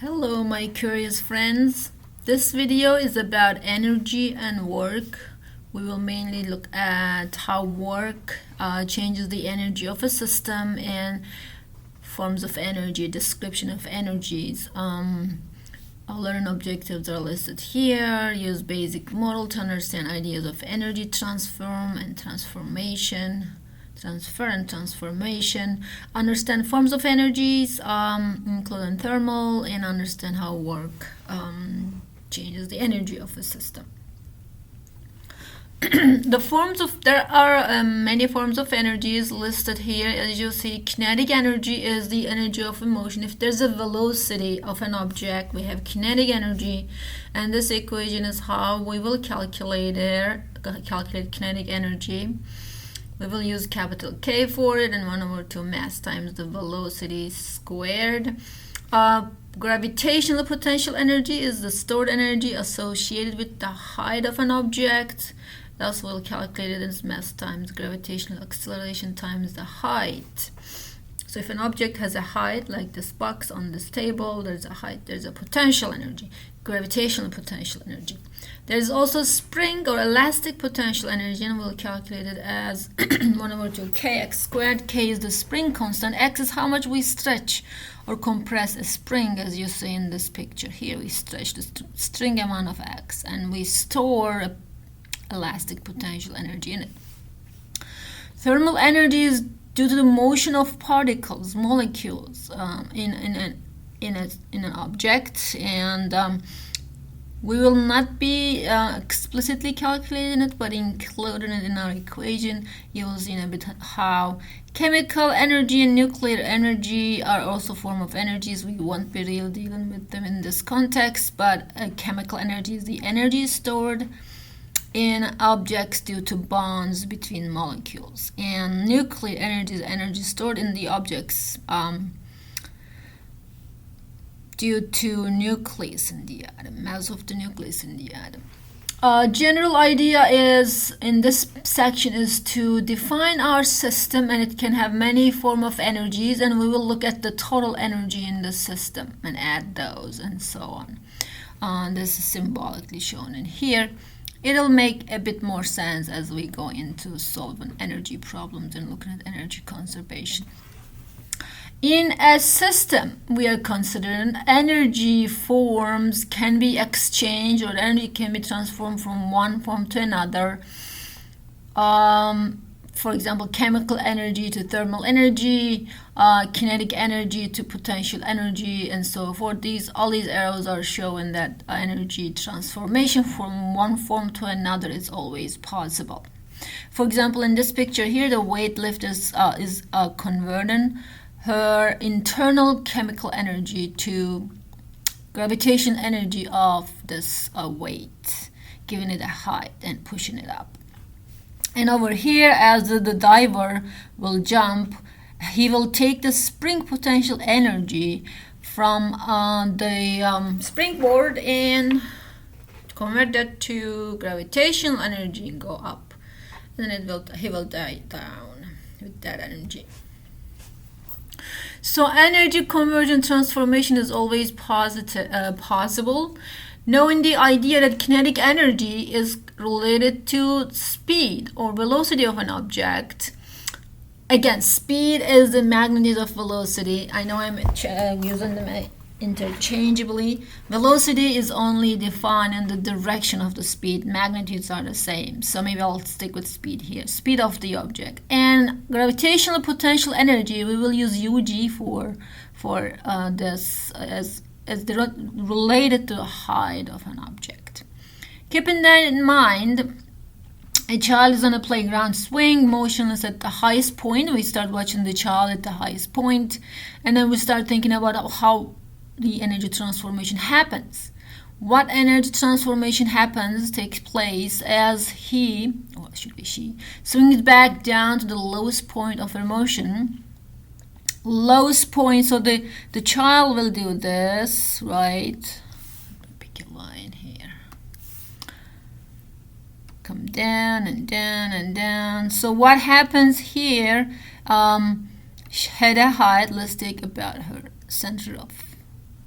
Hello my curious friends. This video is about energy and work. We will mainly look at how work changes the energy of a system and forms of energy, description of energies. Learn objectives are listed here. Use basic model to understand ideas of energy transfer and transformation. Understand forms of energies, including thermal, and understand how work changes the energy of a system. There are many forms of energies listed here. As you see, kinetic energy is the energy of a motion. If there's a velocity of an object, we have kinetic energy, and this equation is how we will calculate kinetic energy. We will use capital K for it, and 1/2 mass times the velocity squared. Gravitational potential energy is the stored energy associated with the height of an object. Thus, we'll calculate it as mass times gravitational acceleration times the height. So if an object has a height, like this box on this table, there's a height, there's a potential energy, gravitational potential energy. There's also spring or elastic potential energy, and we'll calculate it as 1/2 kx squared. K is the spring constant. X is how much we stretch or compress a spring, as you see in this picture here. We stretch the string amount of X, and we store elastic potential energy in it. Thermal energy is due to the motion of particles, molecules in an object, and we will not be explicitly calculating it, but including it in our equation. You will see in a bit how chemical energy and nuclear energy are also form of energies. We won't be really dealing with them in this context, but chemical energy is the energy stored in objects due to bonds between molecules, and nuclear energy is energy stored in the objects due to nucleus in the atom, mass of the nucleus in the atom. General idea is in this section is to define our system, and it can have many form of energies, and we will look at the total energy in the system and add those and so on. This is symbolically shown in here. It'll make a bit more sense as we go into solving energy problems and looking at energy conservation. In a system, we are considering energy forms can be exchanged, or energy can be transformed from one form to another. For example, chemical energy to thermal energy, kinetic energy to potential energy, and so forth. All these arrows are showing that energy transformation from one form to another is always possible. For example, in this picture here, the weightlifter is converting her internal chemical energy to gravitational energy of this weight, giving it a height and pushing it up. And over here, as the diver will jump, he will take the spring potential energy from the springboard and convert that to gravitational energy and go up. And then he will die down with that energy. So energy conversion transformation is always possible. Knowing the idea that kinetic energy is related to speed or velocity of an object. Again, speed is the magnitude of velocity. I know I'm using them interchangeably. Velocity is only defined in the direction of the speed. Magnitudes are the same. So maybe I'll stick with speed here. Speed of the object. And gravitational potential energy, we will use UG for this as related to the height of an object. Keeping that in mind, a child is on a playground swing, motionless at the highest point. We start watching the child at the highest point, and then we start thinking about how the energy transformation happens. What energy transformation takes place as he, or it should be she, swings back down to the lowest point of her motion. Lowest point, so the child will do this, right? Pick a line here. Come down and down and down. So what happens here, head height, let's take about her center of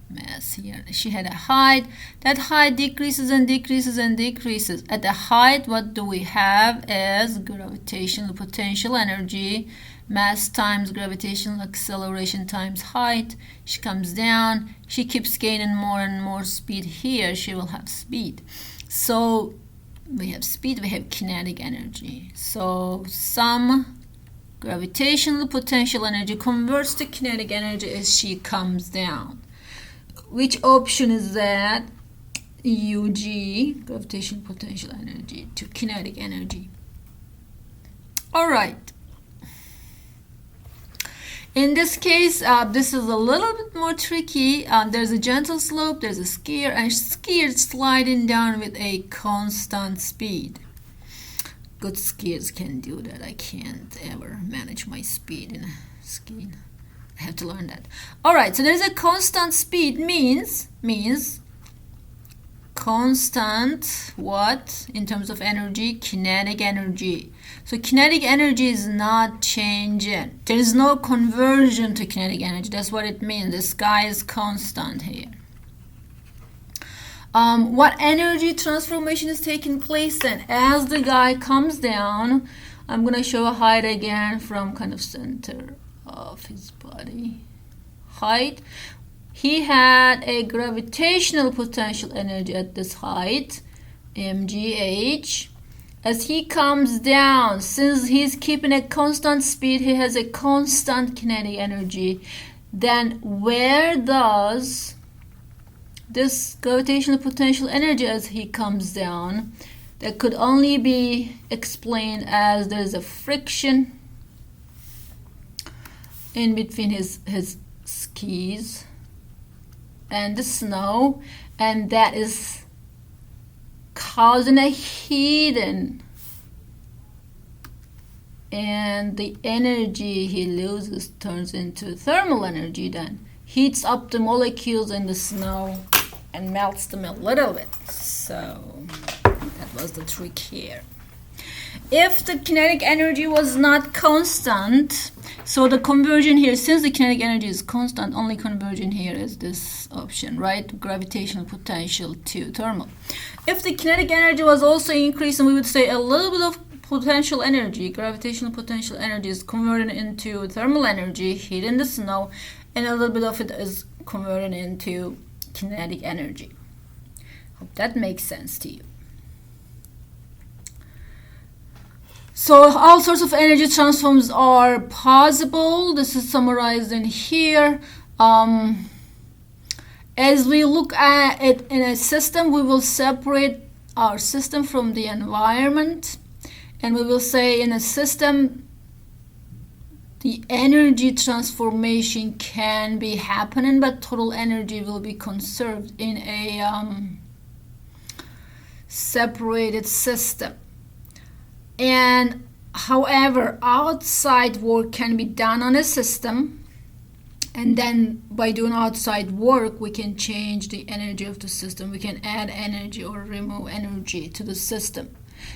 mass yes, here she had a height. That height decreases and decreases and decreases. At the height, what do we have is gravitational potential energy, mass times gravitational acceleration times height. She comes down, she keeps gaining more and more speed. Here she will have speed. So we have speed, we have kinetic energy. So some gravitational potential energy converts to kinetic energy as she comes down. Which option is that? UG, gravitational potential energy, to kinetic energy. All right. In this case, this is a little bit more tricky. There's a gentle slope, there's a skier, and skier sliding down with a constant speed. Good skiers can do that. I can't ever manage my speed in skiing. I have to learn that. All right, so there's a constant speed means constant what in terms of energy? Kinetic energy. So kinetic energy is not changing. There is no conversion to kinetic energy. That's what it means. The sky is constant here. What energy transformation is taking place then? As the guy comes down, I'm going to show a height again from kind of center of his body. Height. He had a gravitational potential energy at this height, mgh. As he comes down, since he's keeping a constant speed, he has a constant kinetic energy. Then where does this gravitational potential energy as he comes down, that could only be explained as there's a friction in between his skis and the snow, and that is causing a heating, and the energy he loses turns into thermal energy, then heats up the molecules in the snow and melts them a little bit. So that was the trick here. If the kinetic energy was not constant, so the conversion here, since the kinetic energy is constant, only conversion here is this option, right? Gravitational potential to thermal. If the kinetic energy was also increasing, we would say a little bit of potential energy, gravitational potential energy, is converted into thermal energy, heating the snow, and a little bit of it is converted into kinetic energy. Hope that makes sense to you. So all sorts of energy transforms are possible. This is summarized in here. As we look at it in a system, we will separate our system from the environment, and we will say in a system the energy transformation can be happening, but total energy will be conserved in a separated system. And however, outside work can be done on a system, and then by doing outside work we can change the energy of the system. We can add energy or remove energy to the system.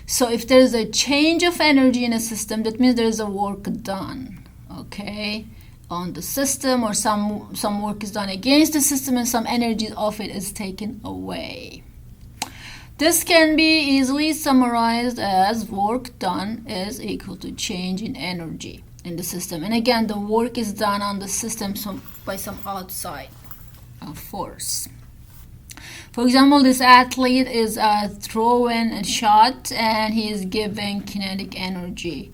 So if there's a change of energy in a system, that means there's a work done, okay, on the system, or some work is done against the system and some energy of it is taken away. This can be easily summarized as work done is equal to change in energy in the system. And again, the work is done on the system by some outside force. For example, this athlete is throwing a shot and he is giving kinetic energy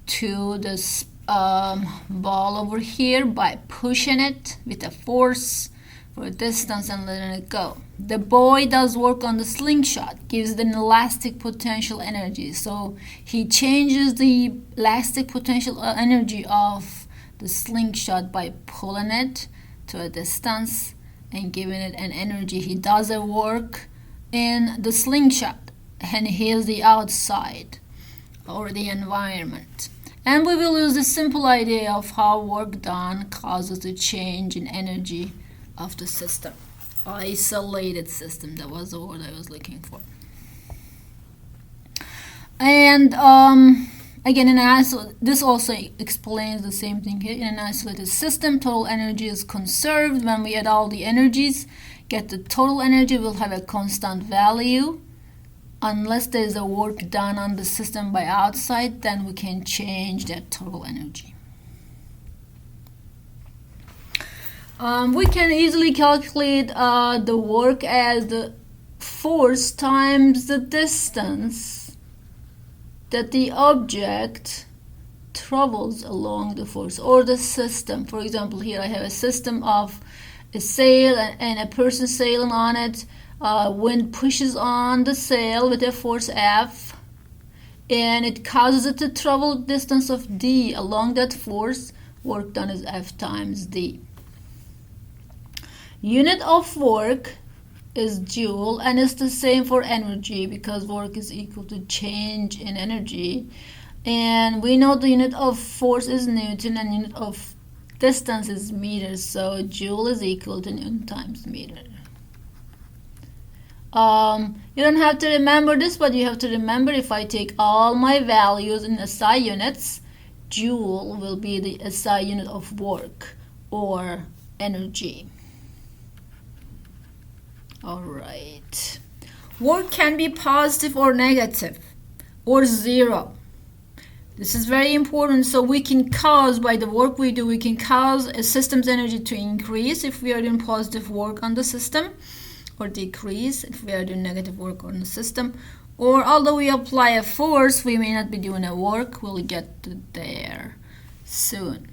to this ball over here by pushing it with a force for a distance and letting it go. The boy does work on the slingshot, gives an elastic potential energy. So he changes the elastic potential energy of the slingshot by pulling it to a distance and giving it an energy. He does a work in the slingshot, and here's the outside or the environment. And we will use the simple idea of how work done causes a change in energy of the system. Isolated system, that was the word I was looking for. And again, this also explains the same thing here. In an isolated system, total energy is conserved when we add all the energies, get the total energy will have a constant value. Unless there is a work done on the system by outside, then we can change that total energy. We can easily calculate the work as the force times the distance that the object travels along the force or the system. For example, here I have a system of a sail and a person sailing on it. Wind pushes on the sail with a force F, and it causes it to travel a distance of d along that force. Work done is F times d. Unit of work is joule, and it's the same for energy because work is equal to change in energy. And we know the unit of force is Newton and unit of distance is meters, so joule is equal to Newton times meter. You don't have to remember this, but you have to remember if I take all my values in SI units, joule will be the SI unit of work or energy. Alright. Work can be positive or negative or zero. This is very important. So we can cause, by the work we do, we can cause a system's energy to increase if we are doing positive work on the system, or decrease if we are doing negative work on the system. Or although we apply a force, we may not be doing a work. We'll get to there soon.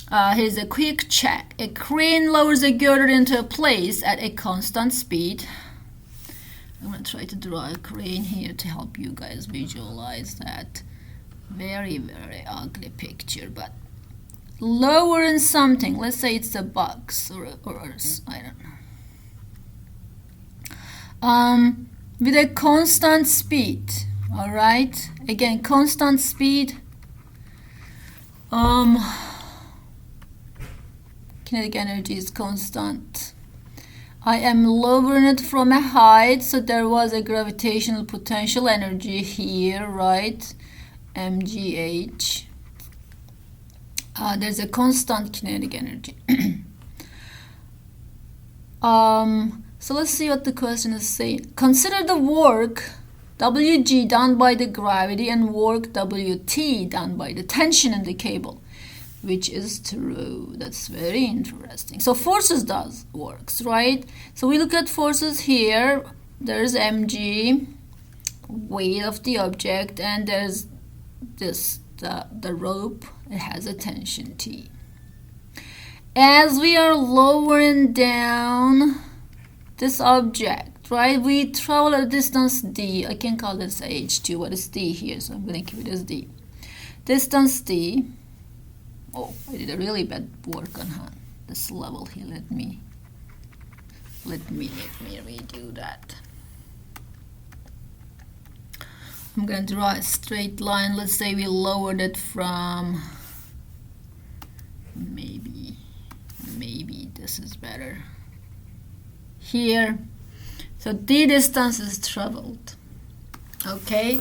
Here's a quick check. A crane lowers a girder into a place at a constant speed. I'm going to try to draw a crane here to help you guys visualize that. Very, very ugly picture, but lowering something. Let's say it's a box or I don't know. With a constant speed. All right. Again, constant speed. Kinetic energy is constant. I am lowering it from a height, so there was a gravitational potential energy here, right? mgh. There's a constant kinetic energy. So let's see what the question is saying. Consider the work Wg done by the gravity and work Wt done by the tension in the cable, which is true. That's very interesting. So forces does works, right? So we look at forces here. There's mg, weight of the object, and there's this the rope. It has a tension T. As we are lowering down this object, right, we travel a distance d. I can call this h2, but it's d here, so I'm going to keep it as d. Distance d. Oh, I did a really bad work on this level here. Let me redo that. I'm going to draw a straight line. Let's say we lowered it from, maybe this is better, here. So d distance is traveled. Okay.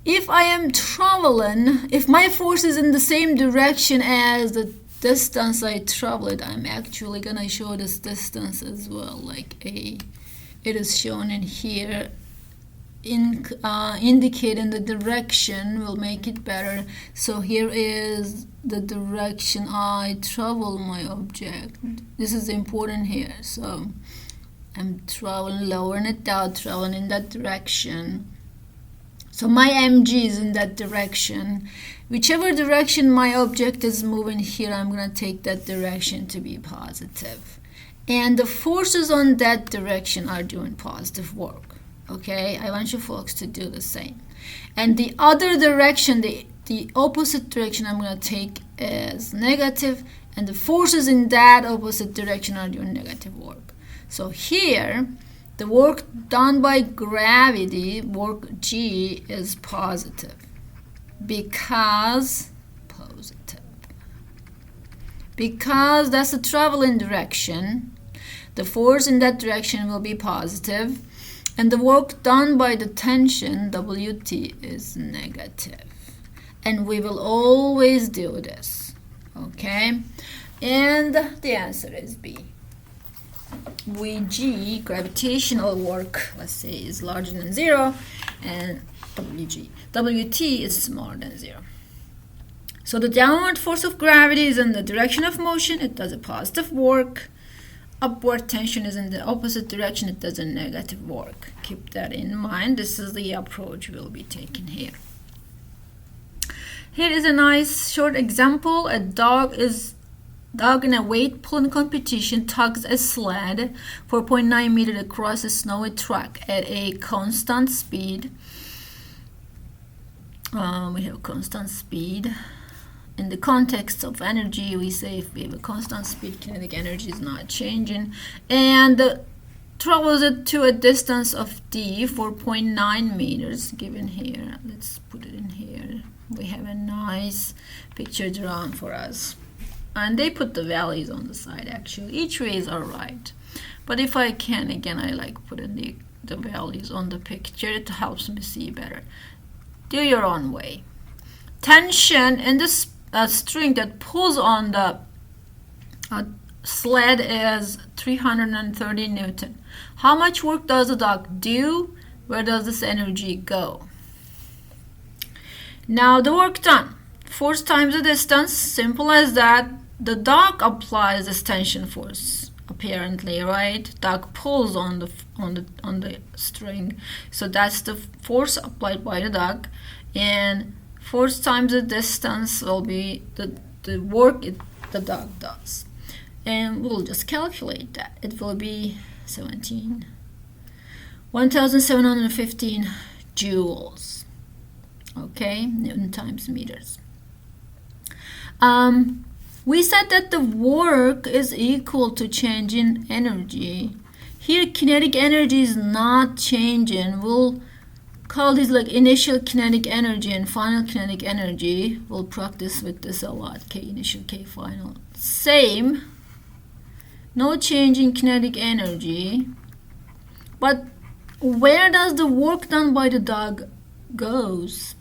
If I am traveling, if my force is in the same direction as the distance I traveled, I'm actually gonna show this distance as well, like it is shown in here. Indicating the direction will make it better. So here is the direction I travel my object. This is important here. So I'm traveling, lowering it down, traveling in that direction. So my mg is in that direction. Whichever direction my object is moving here, I'm going to take that direction to be positive. And the forces on that direction are doing positive work. Okay, I want you folks to do the same. And the other direction, the opposite direction, I'm going to take as negative, and the forces in that opposite direction are doing negative work. So here, the work done by gravity, work G, is positive because that's the traveling direction. The force in that direction will be positive, and the work done by the tension, Wt, is negative. And we will always do this, okay? And the answer is B. Vg, gravitational work, let's say, is larger than 0, and Wt is smaller than 0. So the downward force of gravity is in the direction of motion. It does a positive work. Upward tension is in the opposite direction. It does a negative work. Keep that in mind. This is the approach we'll be taking here. Here is a nice short example. A dog in a weight pulling competition tugs a sled 4.9 meters across a snowy track at a constant speed. We have constant speed. In the context of energy, we say if we have a constant speed, kinetic energy is not changing. And travels it to a distance of d, 4.9 meters, given here. Let's put it in here. We have a nice picture drawn for us. And they put the values on the side, actually. Each ways are right. But if I can, again, I like putting the values on the picture. It helps me see better. Do your own way. Tension in this string that pulls on the sled is 330 Newton. How much work does the dog do? Where does this energy go? Now the work done. Force times the distance, simple as that. The dog applies this tension force, apparently, right? Dog pulls on the string, so that's the force applied by the dog, and force times the distance will be the work the dog does, and we'll just calculate that. It will be 1715 joules. Okay, Newton times meters. We said that the work is equal to change in energy. Here, kinetic energy is not changing. We'll call these like initial kinetic energy and final kinetic energy. We'll practice with this a lot. K initial, K final. Same. No change in kinetic energy. But where does the work done by the dog goes?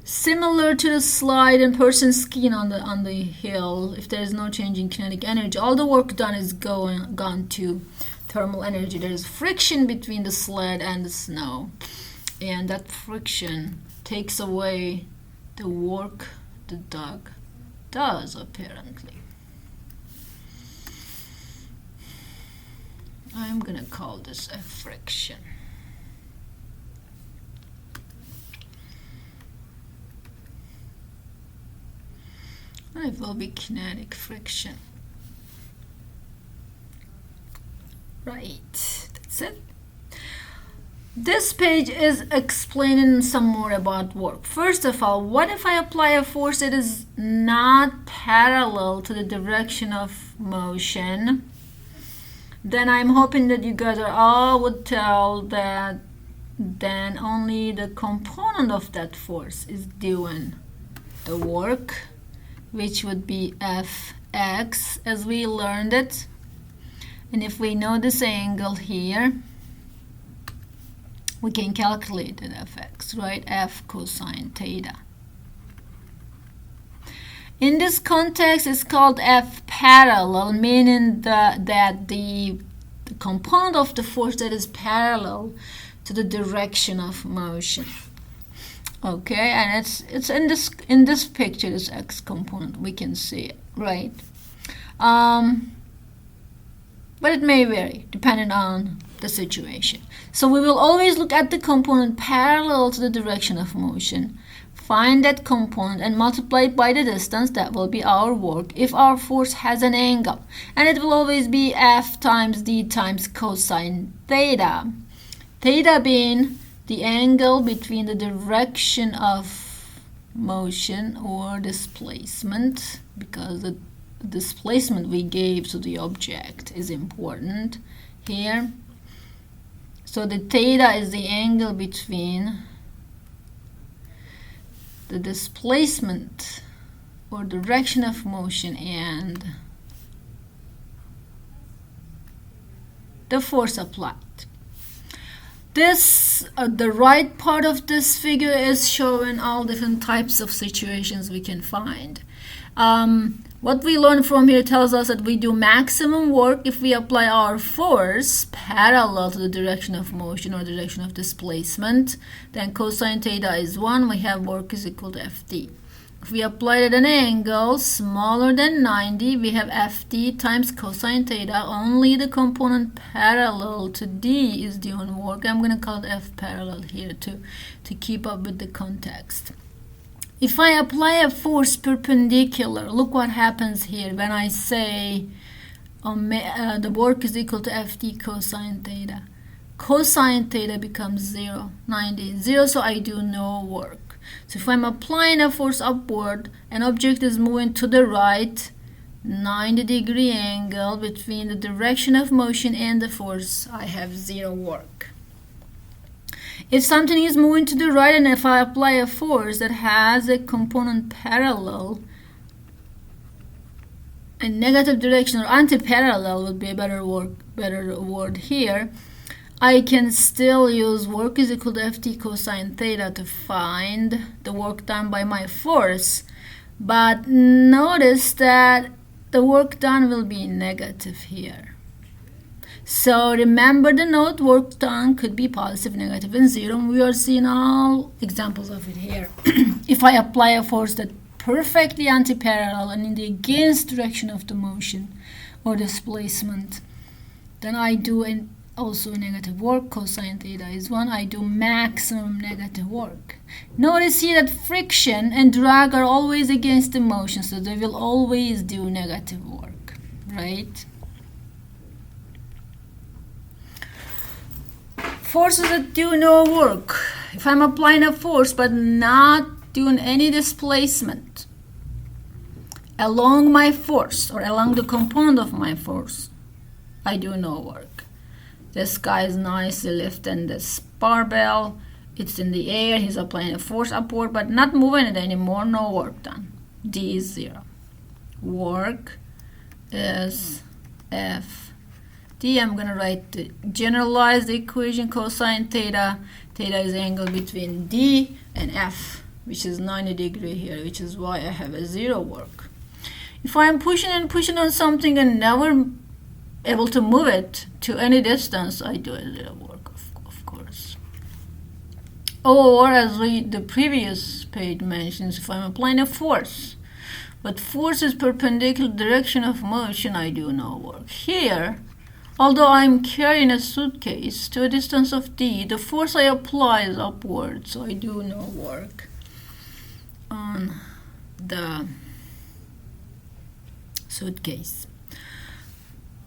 Similar to the slide and person skiing on the hill, if there is no change in kinetic energy, all the work done is gone to thermal energy. There is friction between the sled and the snow, and that friction takes away the work the dog does, apparently. I'm gonna call this a friction. It will be kinetic friction. Right, that's it. This page is explaining some more about work. First of all, what if I apply a force that is not parallel to the direction of motion? Then I'm hoping that you guys all would tell that then only the component of that force is doing the work, which would be Fx as we learned it. And if we know this angle here, we can calculate the Fx, right? F cosine theta. In this context, it's called F parallel, meaning that the component of the force that is parallel to the direction of motion. Okay, and it's in this picture, this x component, we can see it, right? But it may vary depending on the situation. So we will always look at the component parallel to the direction of motion, find that component and multiply it by the distance. That will be our work if our force has an angle, and it will always be F times d times cosine theta. Theta being the angle between the direction of motion or displacement, because the displacement we gave to the object is important here. So the theta is the angle between the displacement or direction of motion and the force applied. This, the right part of this figure is showing all different types of situations we can find. What we learn from here tells us that we do maximum work if we apply our force parallel to the direction of motion or direction of displacement. Then cosine theta is 1. We have work is equal to Ft. If we apply it at an angle smaller than 90, we have Ft times cosine theta. Only the component parallel to D is doing work. I'm going to call it F parallel here to keep up with the context. If I apply a force perpendicular, look what happens here when I say the work is equal to Ft cosine theta. Cosine theta becomes 0, 90, 0, so I do no work. So if I'm applying a force upward, an object is moving to the right, 90-degree angle between the direction of motion and the force, I have 0 work. If something is moving to the right and if I apply a force that has a component parallel, a negative direction or anti-parallel would be a better word here, I can still use work is equal to Ft cosine theta to find the work done by my force. But notice that the work done will be negative here. So remember the note, work done could be positive, negative, and 0. We are seeing all examples of it here. If I apply a force that perfectly anti-parallel and in the against direction of the motion or displacement, then I do also negative work. Cosine theta is 1. I do maximum negative work. Notice here that friction and drag are always against the motion, so they will always do negative work, right? Forces that do no work. If I'm applying a force but not doing any displacement along my force or along the component of my force, I do no work. This guy is nicely lifting this barbell. It's in the air. He's applying a force upward but not moving it anymore. No work done. D is 0. Work is F. I'm going to write the generalized equation cosine theta. Theta is the angle between D and F, which is 90-degree here, which is why I have a 0 work. If I'm pushing and pushing on something and never able to move it to any distance, I do a 0 work, of course. Or, as the previous page mentions, if I'm applying a force, but force is perpendicular direction of motion, I do no work. Here, although I'm carrying a suitcase to a distance of D, the force I apply is upward, so I do no work on the suitcase.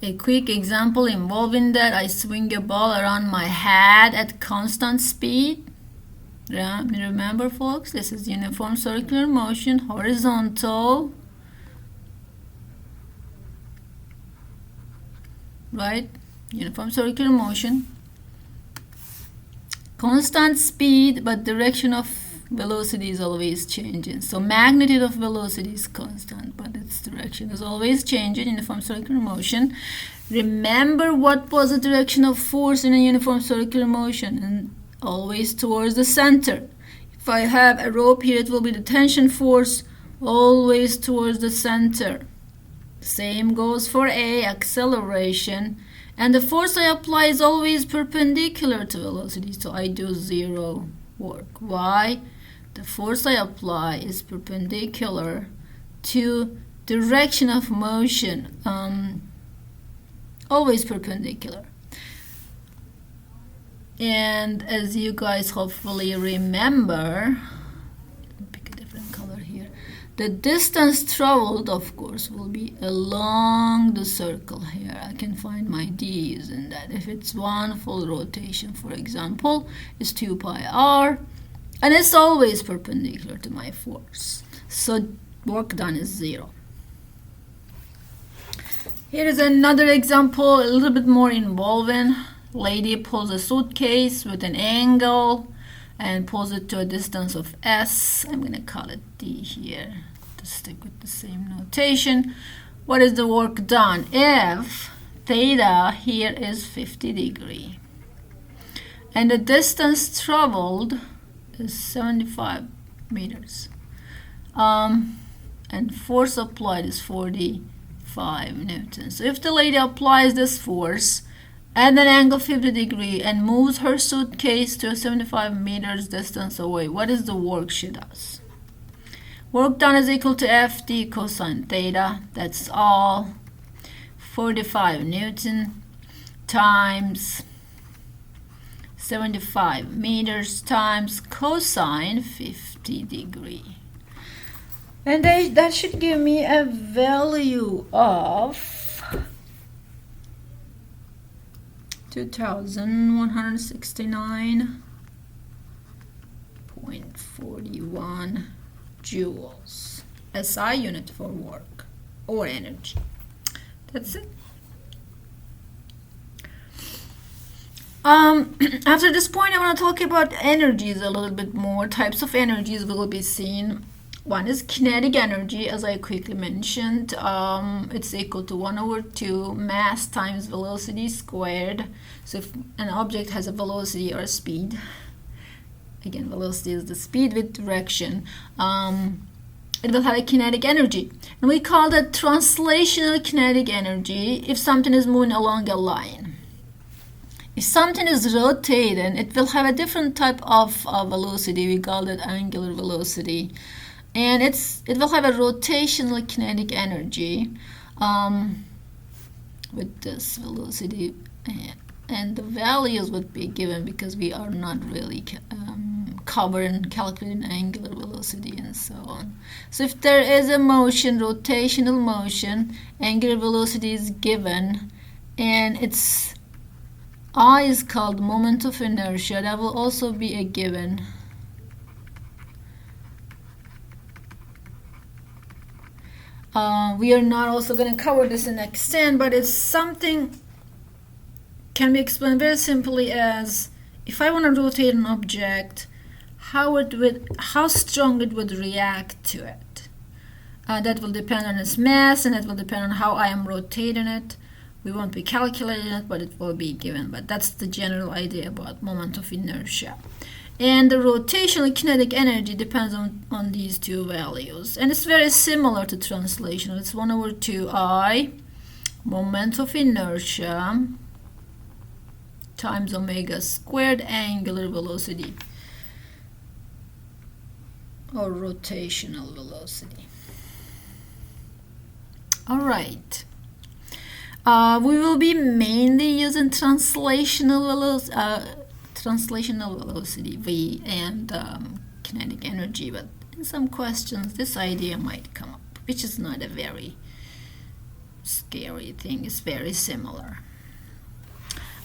A quick example involving that, I swing a ball around my head at constant speed. Yeah, remember folks, this is uniform circular motion, horizontal. Right? Uniform circular motion. Constant speed, but direction of velocity is always changing. So magnitude of velocity is constant, but its direction is always changing. Uniform circular motion. Remember what was the direction of force in a uniform circular motion? And always towards the center. If I have a rope here, it will be the tension force always towards the center. Same goes for A, acceleration, and the force I apply is always perpendicular to velocity, so I do 0 work. Why? The force I apply is perpendicular to direction of motion, always perpendicular. And as you guys hopefully remember, pick a different color here. The distance traveled, of course, will be along the circle here. I can find my d's in that. If it's one full rotation, for example, it's 2 pi r, and it's always perpendicular to my force. So work done is 0. Here is another example, a little bit more involving. Lady pulls a suitcase with an angle and pulls it to a distance of s. I'm going to call it d here to stick with the same notation. What is the work done? If theta here is 50 degree and the distance traveled is 75 meters, and and force applied is 45 newtons. So if the lady applies this force at an angle 50 degree and moves her suitcase to a 75 meters distance away, what is the work she does? Work done is equal to Ft cosine theta, that's all, 45 Newton times 75 meters times cosine 50 degree. And that should give me a value of 2169.41 joules. SI unit for work or energy. That's it. After this point, I want to talk about energies a little bit more. Types of energies will be seen. One is kinetic energy, as I quickly mentioned. It's equal to 1/2 mass times velocity squared. So if an object has a velocity or a speed, again, velocity is the speed with direction, it will have a kinetic energy. And we call that translational kinetic energy if something is moving along a line. If something is rotating, it will have a different type of velocity. We call it angular velocity. And it will have a rotational kinetic energy with this velocity. And the values would be given because we are not really covering calculating angular velocity and so on. So if there is a motion, rotational motion, angular velocity is given, and its I is called moment of inertia. That will also be a given. We are not also going to cover this in extent, but it's something can be explained very simply as if I want to rotate an object, how strong it would react to it. That will depend on its mass, and that will depend on how I am rotating it. We won't be calculating it, but it will be given. But that's the general idea about moment of inertia. And the rotational kinetic energy depends on these two values. And it's very similar to translational. It's 1/2 I, moment of inertia, times omega squared angular velocity, or rotational velocity. All right. We will be mainly using translational velocity, V, and kinetic energy, but in some questions this idea might come up, which is not a very scary thing. It's very similar.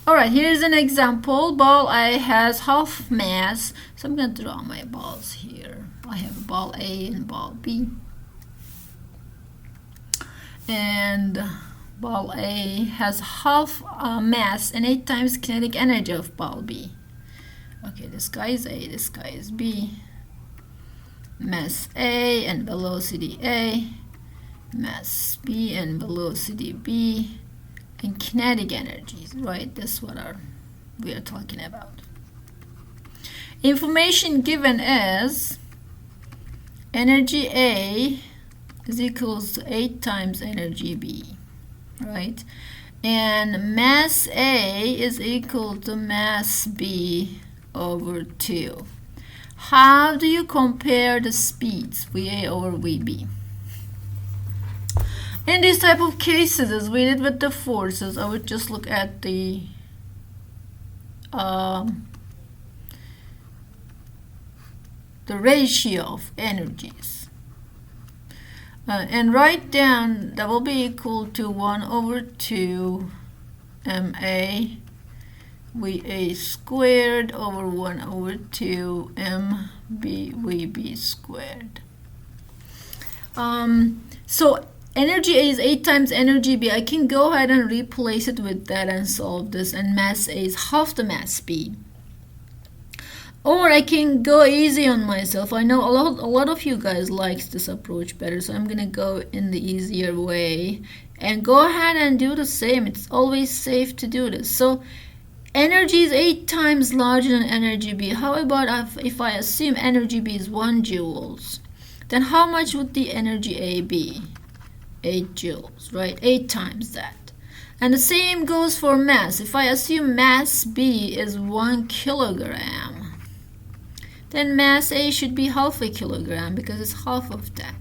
Alright, here's an example. Ball A has half mass, so I'm going to draw my balls here. I have ball A and ball B, and ball A has half mass and 8 times kinetic energy of ball B. Okay, this guy is A, this guy is B. Mass A and velocity A, mass B and velocity B, and kinetic energies, right? That's what we are talking about. Information given is energy A is equals to 8 times energy B. Right, and mass A is equal to mass B over 2. How do you compare the speeds, VA over VB? In these type of cases, as we did with the forces, I would just look at the ratio of energies. And write down that will be equal to 1/2 MA VA squared over 1/2 MB VB squared. So energy A is 8 times energy B. I can go ahead and replace it with that and solve this, and mass A is half the mass B. Or I can go easy on myself. I know a lot of you guys likes this approach better, so I'm gonna go in the easier way and go ahead and do the same. It's always safe to do this. So energy is 8 times larger than energy B. How about if I assume energy B is 1 joules? then how much would the energy A be? 8 joules, right? 8 times that. And the same goes for mass. If I assume mass B is 1 kilogram, then mass A should be half a kilogram because it's half of that.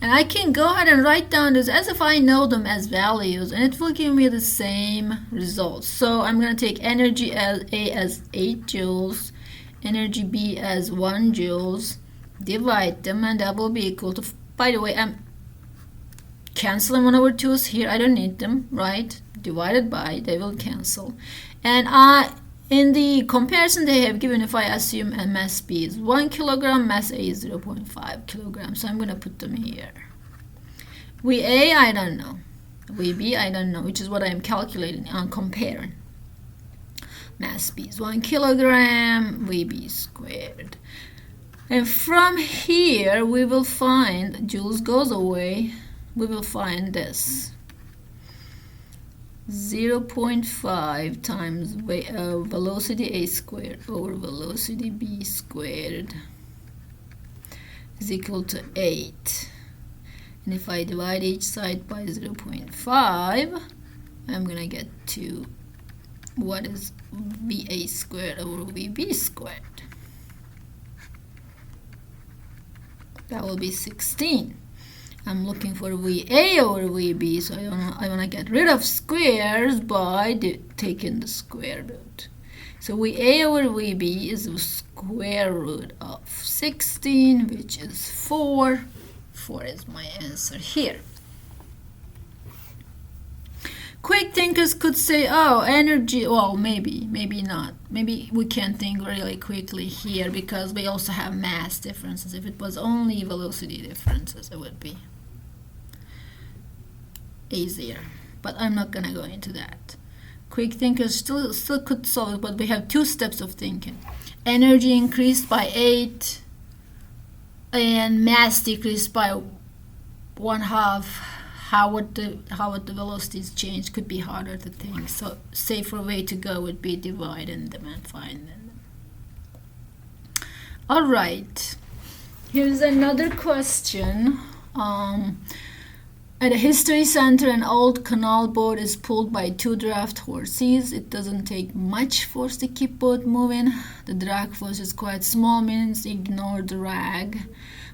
And I can go ahead and write down this as if I know them as values, and it will give me the same results. So I'm going to take energy as A as 8 joules, energy B as 1 joules, divide them, and that will be equal to, by the way, I'm canceling 1 over 2's here. I don't need them, right? Divided by, they will cancel. And in the comparison they have given, if I assume mass B is 1 kilogram, mass A is 0.5 kilograms. So I'm going to put them here. VA, I don't know. VB, I don't know, which is what I'm calculating on comparing. Mass B is 1 kilogram, VB squared. And from here, we will find, joules goes away, we will find this. 0.5 times velocity A squared over velocity B squared is equal to 8. And if I divide each side by 0.5, I'm going to get to what is VA squared over VB squared. That will be 16. I'm looking for VA over VB, so I want to get rid of squares by taking the square root. So VA over VB is the square root of 16, which is 4. 4 is my answer here. Quick thinkers could say, oh, energy, well, maybe not. Maybe we can't think really quickly here because we also have mass differences. If it was only velocity differences, it would be easier. But I'm not going to go into that. Quick thinkers still could solve it, but we have 2 steps of thinking. Energy increased by 8 and mass decreased by 1/2. How would the velocities change could be harder to think. So safer way to go would be dividing them and finding them. All right. Here's another question. At a history center, an old canal boat is pulled by 2 draft horses. It doesn't take much force to keep boat moving. The drag force is quite small, means ignore drag.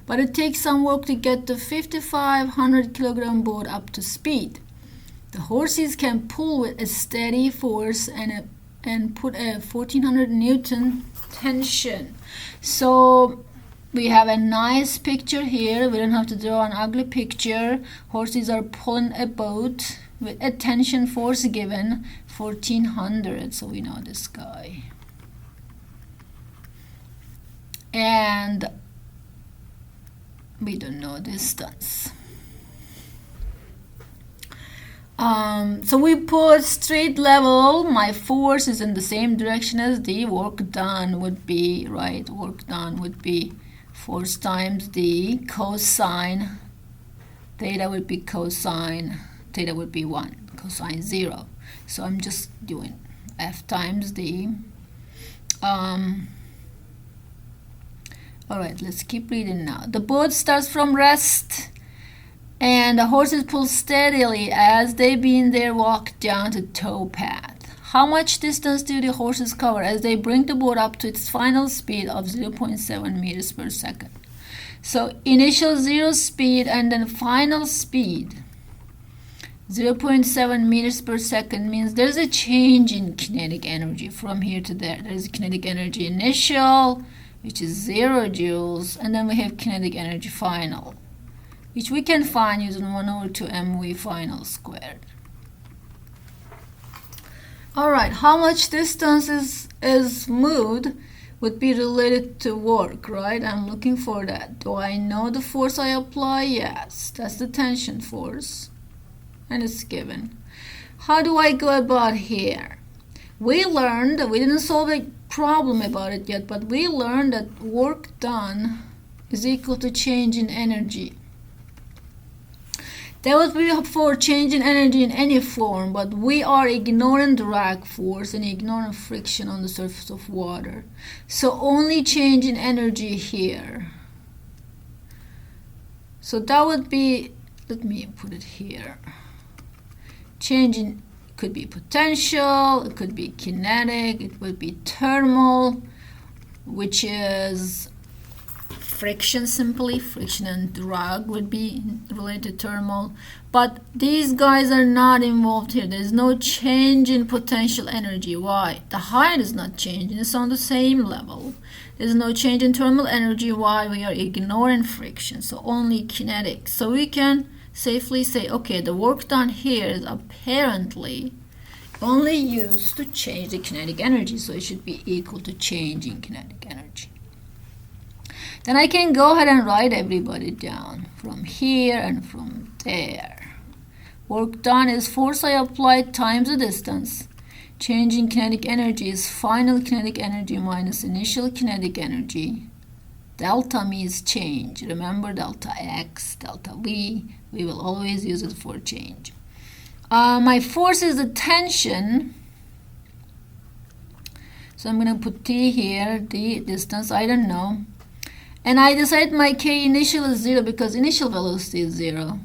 But it takes some work to get the 5,500 kilogram boat up to speed. The horses can pull with a steady force and put a 1400 Newton tension. So we have a nice picture here. We don't have to draw an ugly picture. Horses are pulling a boat with a tension force given 1400. So we know this guy. And we don't know distance. So we put straight level. My force is in the same direction as the work done would be, right? Work done would be force times the cosine. Theta would be cosine. Theta would be 1. Cosine 0. So I'm just doing F times D. Alright, let's keep reading now. The boat starts from rest and the horses pull steadily as they begin their walk down the tow path. How much distance do the horses cover as they bring the boat up to its final speed of 0.7 meters per second? So initial 0 speed and then final speed 0.7 meters per second means there's a change in kinetic energy from here to there. There's kinetic energy initial, which is 0 joules, and then we have kinetic energy final, which we can find using 1 over 2 mv final squared. Alright, how much distance is moved would be related to work, right? I'm looking for that. Do I know the force I apply? Yes, that's the tension force, and it's given. How do I go about here? We learned that we didn't solve a problem about it yet, but we learned that work done is equal to change in energy. That would be for change in energy in any form, but we are ignoring drag force and ignoring friction on the surface of water. So only change in energy here. So that would be, let me put it here. Change in could be potential, it could be kinetic, it would be thermal, which is friction simply. Friction and drag would be related to thermal. But these guys are not involved here. There's no change in potential energy. Why? The height is not changing. It's on the same level. There's no change in thermal energy. Why? We are ignoring friction. So only kinetic. So we can safely say, okay, the work done here is apparently only used to change the kinetic energy. So it should be equal to change in kinetic energy. Then I can go ahead and write everybody down from here and from there. Work done is force I applied times the distance. Change in kinetic energy is final kinetic energy minus initial kinetic energy. Delta means change. Remember delta x, delta v. We will always use it for change. My force is the tension. So I'm going to put T here, the distance, I don't know. And I decide my K initial is 0 because initial velocity is 0.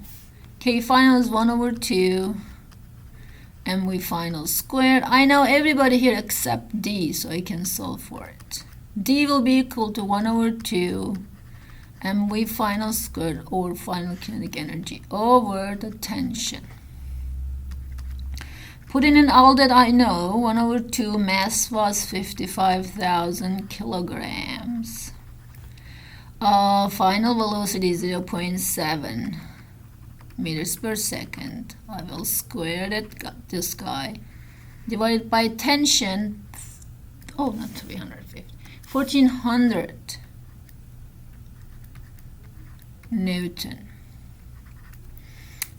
K final is 1 over 2. MV final squared. I know everybody here except D, so I can solve for it. D will be equal to 1 over 2 MV final squared over final kinetic energy over the tension. Putting in all that I know, 1 over 2 mass was 55,000 kilograms. Final velocity 0.7 meters per second. I will square that, got this guy, divided by tension, oh, not 350, 1400 Newton.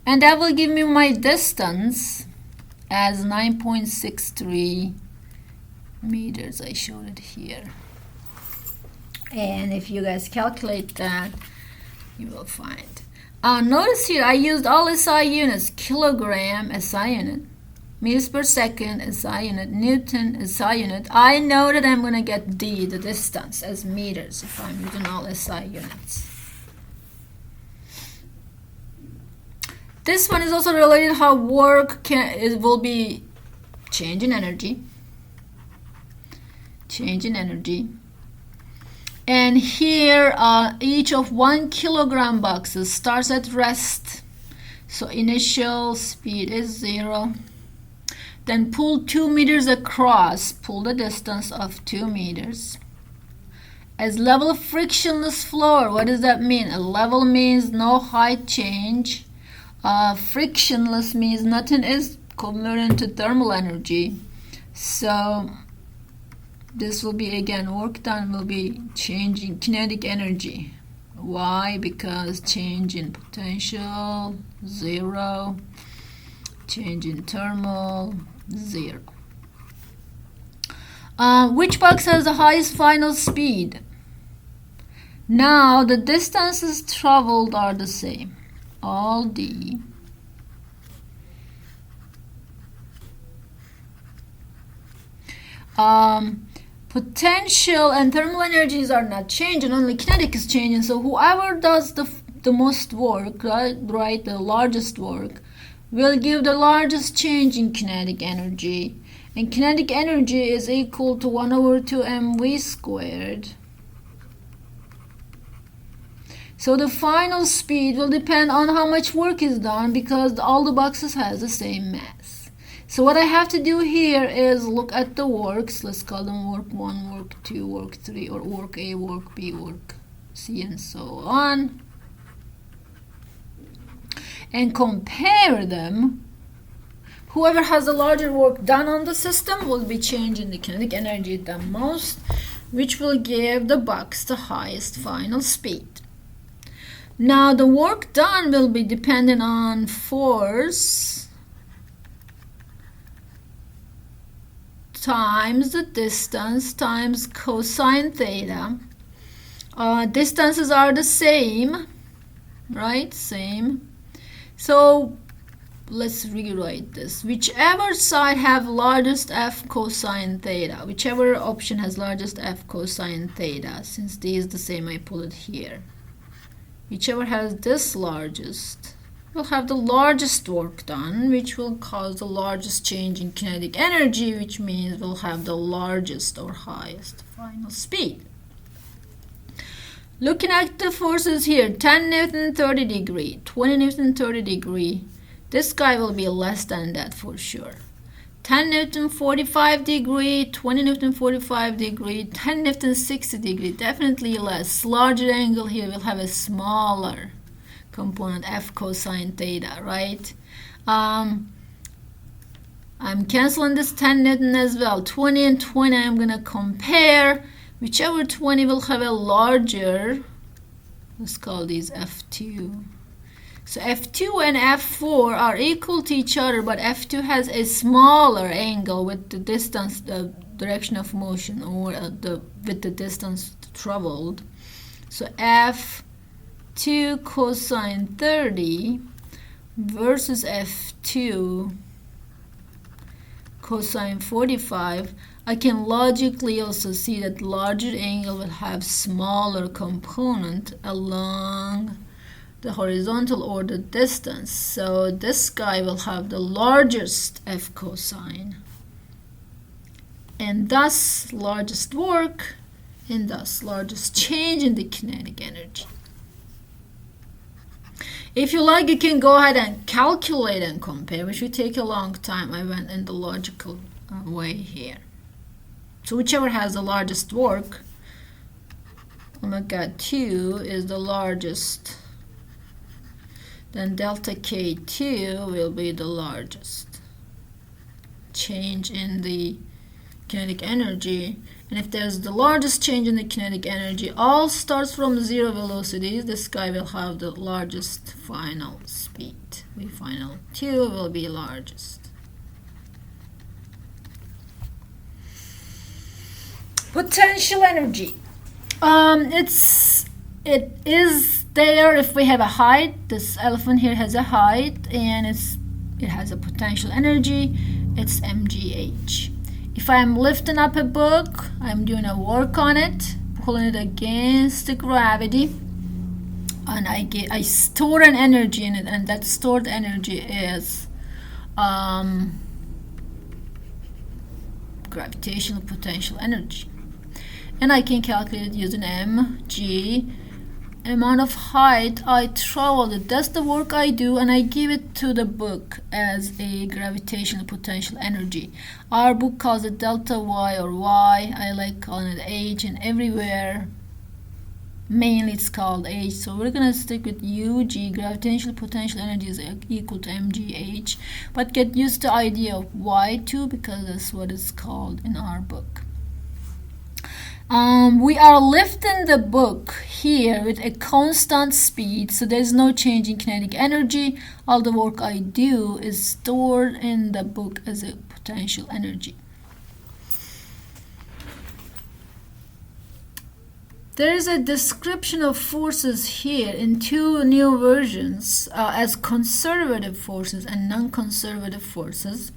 And that will give me my distance as 9.63 meters. I showed it here. And if you guys calculate that, you will find. Notice here I used all SI units: kilogram SI unit, meters per second SI unit, Newton SI unit. I know that I'm going to get D, the distance, as meters if I'm using all SI units. This one is also related how work will be change in energy. Change in energy. And here, each of 1 kilogram boxes starts at rest. So initial speed is 0. Then pull 2 meters across. Pull the distance of 2 meters. As level frictionless floor, what does that mean? A level means no height change. Frictionless means nothing is converted into thermal energy. So this will be, again, work done will be changing kinetic energy. Why? Because change in potential, 0. Change in thermal, 0. Which box has the highest final speed? Now the distances traveled are the same. All D. Potential and thermal energies are not changing, only kinetic is changing. So whoever does the most work, right, the largest work, will give the largest change in kinetic energy. And kinetic energy is equal to 1 over 2 mv squared. So the final speed will depend on how much work is done because all the boxes has the same mass. So what I have to do here is look at the works. Let's call them work 1, work 2, work 3, or work A, work B, work C, and so on. And compare them. Whoever has the larger work done on the system will be changing the kinetic energy the most, which will give the box the highest final speed. Now the work done will be dependent on force times the distance times cosine theta. Distances are the same, right? Same. So let's rewrite this. Whichever side have largest f cosine theta, whichever option has largest f cosine theta, since D is the same, I pull it here. whichever has this largest will have the largest work done, which will cause the largest change in kinetic energy, which means we'll have the largest or highest final speed. Looking at the forces here, 10 Newton 30 degree, 20 Newton 30 degree, this guy will be less than that for sure. 10 Newton 45 degree, 20 Newton 45 degree, 10 Newton 60 degree, definitely less. Larger angle here will have a smaller component, F cosine theta, right? I'm canceling this 10 Newton as well. 20 and 20 I'm going to compare. Whichever 20 will have a larger, let's call these F2. So F2 and F4 are equal to each other, but F2 has a smaller angle with the distance, the direction of motion, or with the distance traveled. So F2 cosine 30 versus F2 cosine 45. I can logically also see that larger angle will have smaller component along the horizontal or the distance. So this guy will have the largest F cosine and thus largest work and thus largest change in the kinetic energy. If you like, you can go ahead and calculate and compare, which will take a long time. I went in the logical way here. So whichever has the largest work, omega 2 is the largest, then delta K2 will be the largest change in the kinetic energy. And if there's the largest change in the kinetic energy, all starts from zero velocities, this guy will have the largest final speed. V final 2 will be largest. Potential energy. It is there if we have a height. This elephant here has a height and it has a potential energy. It's mgh. If I'm lifting up a book, I'm doing a work on it, pulling it against the gravity, and I store an energy in it, and that stored energy is gravitational potential energy. And I can calculate it using mg, amount of height I traveled. That's the work I do, and I give it to the book as a gravitational potential energy. Our book calls it delta y or y. I like calling it h, and everywhere mainly it's called h. So we're gonna stick with UG. Gravitational potential energy is equal to mgh, but get used to the idea of y2 because that's what it's called in our book. We are lifting the book here with a constant speed, so there's no change in kinetic energy. All the work I do is stored in the book as a potential energy. There is a description of forces here in two new versions as conservative forces and non-conservative forces.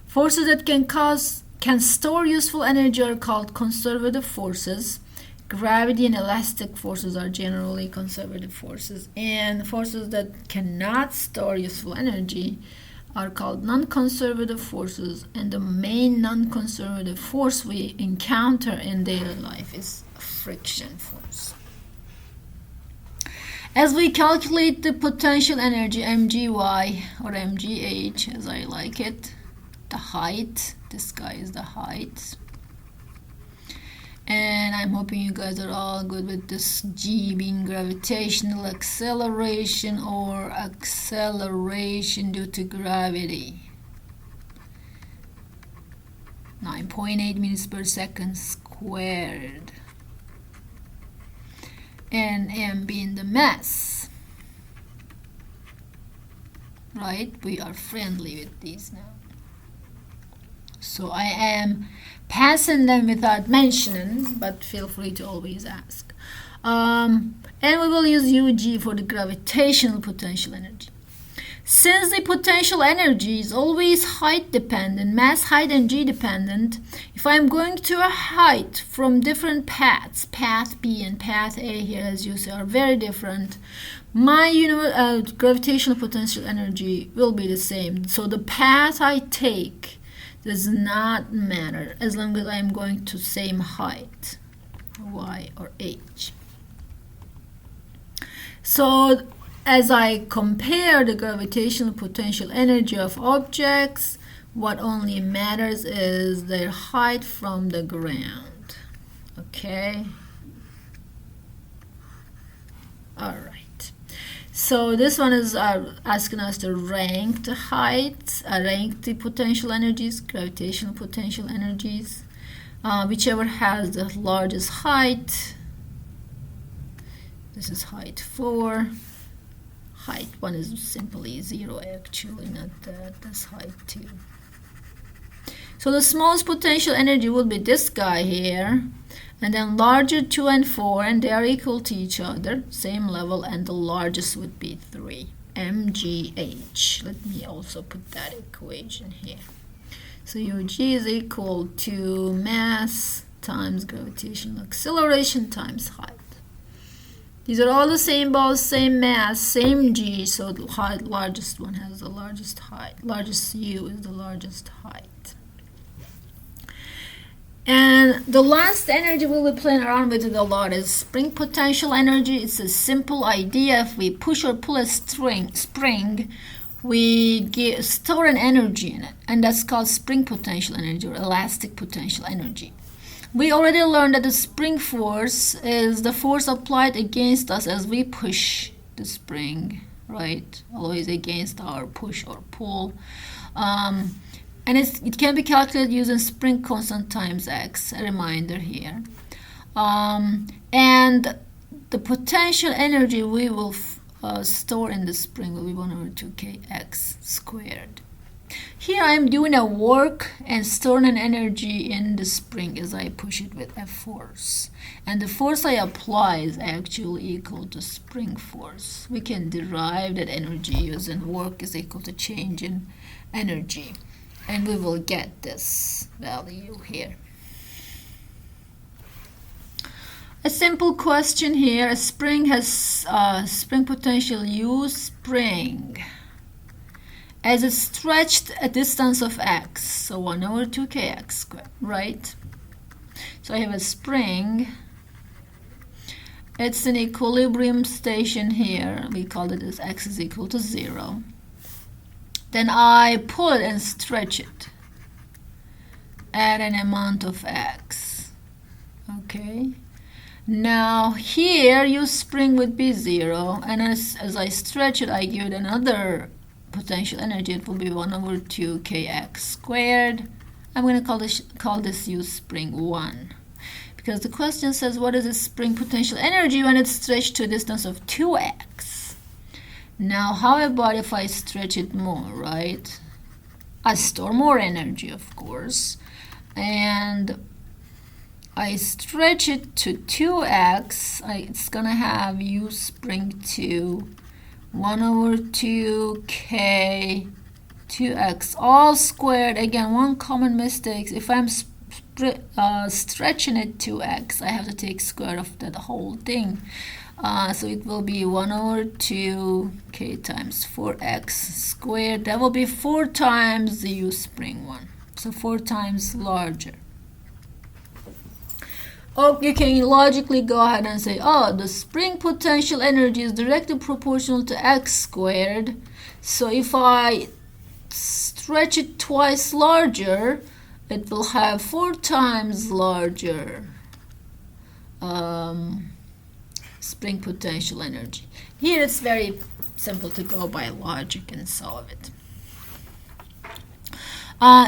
Forces that can store useful energy are called conservative forces. Gravity and elastic forces are generally conservative forces, and forces that cannot store useful energy are called non-conservative forces. And the main non-conservative force we encounter in daily life is friction force. As we calculate the potential energy mgy or mgh as I like it, the height, this guy is the height, and I'm hoping you guys are all good with this g being gravitational acceleration or acceleration due to gravity. 9.8 meters per second squared, and m being the mass. Right, we are friendly with these now. So I am passing them without mentioning, but feel free to always ask. And we will use UG for the gravitational potential energy. Since the potential energy is always height dependent, mass, height, and g dependent, if I'm going to a height from different paths, path B and path A here, as you see, are very different, my gravitational potential energy will be the same. So the path I take does not matter as long as I'm going to same height, y or h. So as I compare the gravitational potential energy of objects, what only matters is their height from the ground. Okay? Alright. So this one is asking us to rank the height, rank the potential energies, gravitational potential energies. Whichever has the largest height. This is height 4. Height 1 is simply 0, actually, not that. That's height 2. So the smallest potential energy will be this guy here, and then larger 2 and 4, and they are equal to each other, same level, and the largest would be 3, mgh. Let me also put that equation here. So UG is equal to mass times gravitational acceleration times height. These are all the same balls, same mass, same g, so the largest one has the largest height. Largest U is the largest height. And the last energy we'll be playing around with it a lot is spring potential energy. It's a simple idea. If we push or pull a spring, we store an energy in it, and that's called spring potential energy or elastic potential energy. We already learned that the spring force is the force applied against us as we push the spring, right? Always against our push or pull. And it can be calculated using spring constant times x, a reminder here. And the potential energy we will store in the spring will be 1/2kx squared. Here I am doing a work and storing an energy in the spring as I push it with a force. And the force I apply is actually equal to spring force. We can derive that energy using work is equal to change in energy. And we will get this value here. A simple question here. A spring has spring potential U spring. As it's stretched a distance of x, so 1/2kx squared, right? So I have a spring. It's an equilibrium station here. We call it as x is equal to 0. Then I pull it and stretch it at an amount of x. Okay. Now here, U spring would be 0, and as I stretch it, I give it another potential energy. It will be 1/2kx squared. I'm going to call this U spring 1, because the question says what is the spring potential energy when it's stretched to a distance of 2x. Now how about if I stretch it more, right? I store more energy, of course, and I stretch it to 2x. It's going to have U spring 2 1/2k 2x all squared. Again, one common mistake, if I'm stretching it 2x, I have to take square of the whole thing. So it will be 1/2k times 4x squared. That will be 4 times the U spring 1, so 4 times larger. Or you can logically go ahead and say, oh, the spring potential energy is directly proportional to x squared. So if I stretch it twice larger, it will have 4 times larger spring potential energy. Here it's very simple to go by logic and solve it.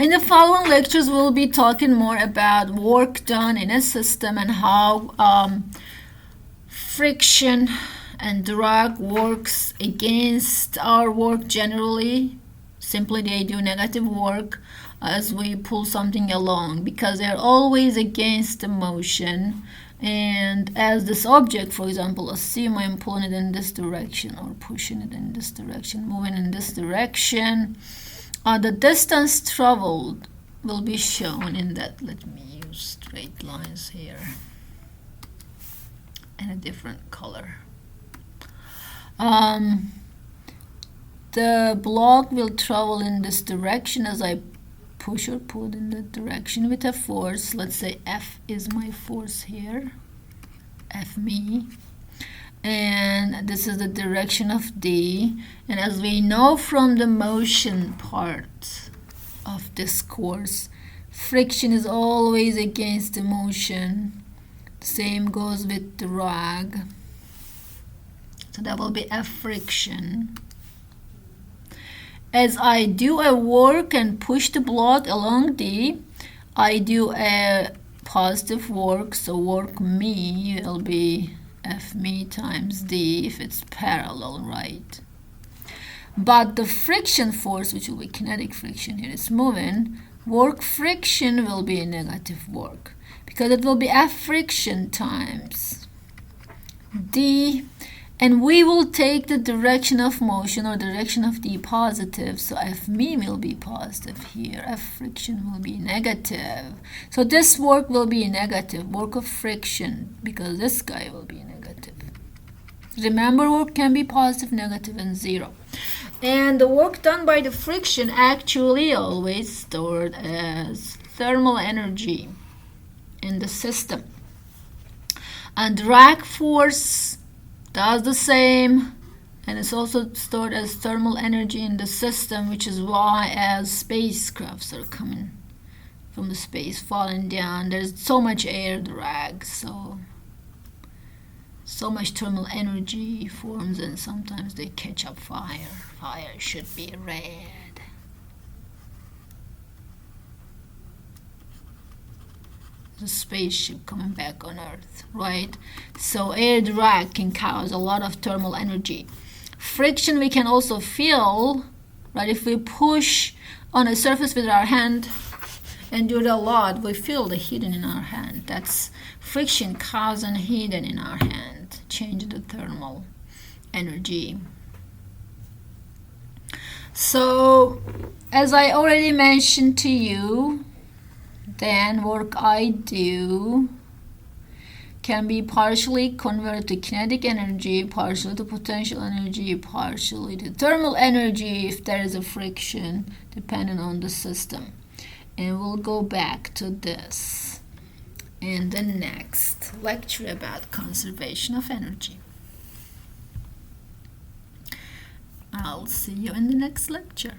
In the following lectures, we'll be talking more about work done in a system and how friction and drag works against our work generally. Simply they do negative work as we pull something along, because they're always against the motion And as this object, for example, assume I'm pulling it in this direction or pushing it in this direction, moving in this direction, the distance traveled will be shown in that. Let me use straight lines here and a different color. The block will travel in this direction as I push or pull in that direction with a force. Let's say F is my force here, F me, and this is the direction of D. And as we know from the motion part of this course, friction is always against the motion. Same goes with the drag. So that will be F friction. As I do a work and push the block along D, I do a positive work, so work me will be F me times D if it's parallel, right? But the friction force, which will be kinetic friction here, is moving, work friction will be a negative work because it will be F friction times D. And we will take the direction of motion or direction of D positive, so F me will be positive here, F friction will be negative. So this work will be negative, work of friction, because this guy will be negative. Remember, work can be positive, negative, and zero. And the work done by the friction actually always stored as thermal energy in the system. And drag force does the same, and it's also stored as thermal energy in the system, which is why as spacecrafts are coming from the space, falling down, there's so much air drag, so much thermal energy forms, and sometimes they catch up fire. Fire should be red. The spaceship coming back on Earth, right? So air drag can cause a lot of thermal energy. Friction we can also feel, right? If we push on a surface with our hand and do it a lot, we feel the heating in our hand. That's friction causing heating in our hand, change the thermal energy. So as I already mentioned to you, then work I do can be partially converted to kinetic energy, partially to potential energy, partially to thermal energy if there is a friction, depending on the system. And we'll go back to this in the next lecture about conservation of energy. I'll see you in the next lecture.